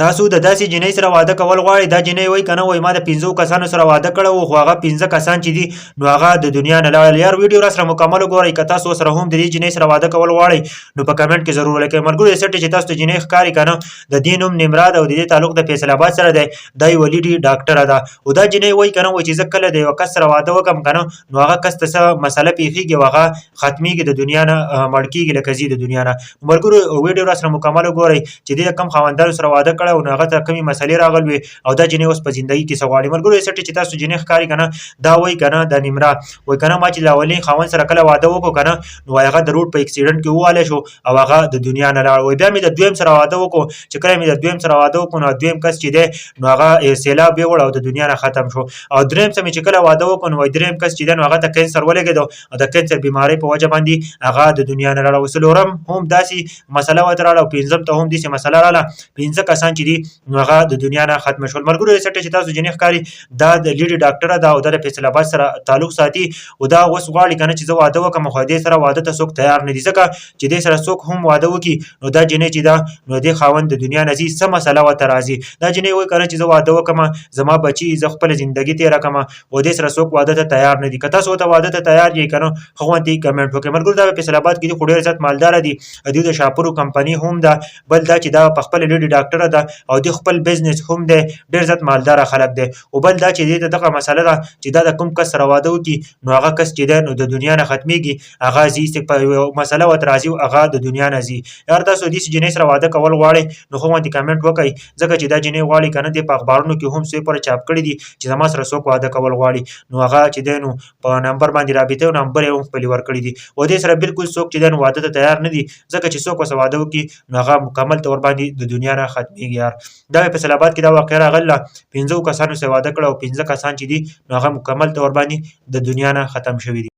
تاسو د داسې جنۍ سره واده کول غواړئ؟ دا جنۍ وایي که نه، وایي ما د 5 کسانو سره واده کړی و، خو هغه 15 کسان چې دي نو هغه د دنیا نه لاړل. یار ویډیو راسره مکمل وګورئ. که تاسو سره هم د دې جنۍ سره واده کول غواړئ نو په کمنټ کې ضرور ولیکئ. ملګرو سټ چې تاسو ته جنۍ ښکاري که نه، د دې نوم نمراد او د دې تعلق د فیصل آباد سره دی. دا یوه لیډي ډاکټره ده او دا جنۍ وایي که نه، وایي چې زه کله د یوه کس سره واده وکړم که نه نو هغه کس ته څه مسله پیښیږي او هغه ختمیږي د دنیا نه، مړ کېږي لکه ځي د دنیا نه. ملګرو ویډیو راسره مکمل وګورئ چې دې کوم خاوندانو سره واده کړی او نو هغه ته کومې مسلې راغلې وې او دا جنۍ اوس په زندګي کې څه غواړي. ملګرو سټ چې تاسو جنۍ ښکاري که نه، دا وایي که نه، د نمرا وایي که نه ما چې د اولین خاوند سره کله واده وکړو که نه نو هغه د روډ په اکسیډنټ کې ووالی شو او هغه د دنیا نه لاړ. وایي بیا مې د دویم سره واده وکړو، چې کله مې د دویم سره واده وکړو نو دویم کس چې دی نو هغه سیلاب یوړ او د دنیا نه ختم شو. او دریم سره مې چې کله واده وکړو نو وایي دریم کس چې دی نو هغه ته کینسر ولګېدو او د کینسر بیمارۍ په وجه باندې هغه د دنیا نه لاړ. او څلورم هم داسې مسله ورته راغله او پنځم ته هم داسې مسله راغله. 15 کسان چې دي نو هغه د دنیا نه ختم شول. ملګرو سټ چې تاسو جنۍ ښکاري، دا د لیډي ډاکټره ده او دا د فیصل آباد سره تعلق ساتي او دا اوس غواړي که نه چې زه واده وکړم، خو دې سره واده ته څوک تیار نه دي، ځکه چې دې سره څوک هم واده وکړي نو دا جنۍ چې ده نو دې خاوند د دنیا نه ځي، څه مسله ورته راځي. دا جنۍ وایي که نه چې زه واده وکړم، زما بچي، زه خپله زندګي تېره کړم او دې سره څوک واده ته تیار نه دي. که تاسو ورته واده ته تیار یې که نه، ښه غوندې کمنټ وکړئ. ملګرو دا په فیصل آباد کې دي خو ډېر زیات مالداره دي. دوی د شاپورو کمپنۍ هم ده، بل دا چې دا په خپله لیډي ډاکټره ده او د خپل بزنس هم دی، ډېر زیات مالداره خلک دی. او بل دا چې دې ته دغه مسله ده چې دا د کوم کس سره واده وکړي نو هغه کس چې دی نو د دنیا نه ختمیږي، هغه ځي په یوه مسله ورته راځي او هغه د دنیا نه ځي. یار تاسو داسې جنۍ سره واده کول غواړئ نو ښه غوندې کمنټ وکړئ، ځکه چې دا جنۍ غواړي که نه، دې په اخبارونو کې هم څو پورې چاپ کړي دي چې زما سره څوک واده کول غواړي نو هغه چې دی نو په نمبر باندې رابطه او نمبر یې هم خپلې ورکړي دي. او دې سره بالکل څوک چې دی نو واده ته تیار نه دي، ځکه چې څوک ورسره واده وکړي نو هغه مکمل طور باندې د دنیا نه ختمیږي. یار دا په فیصل آباد کې دا واقعه راغله، 15 کسانو سره واده کړی او 15 کسان چې دي نو هغه مکمل طور باندې د دنیا نه ختم شوي دي.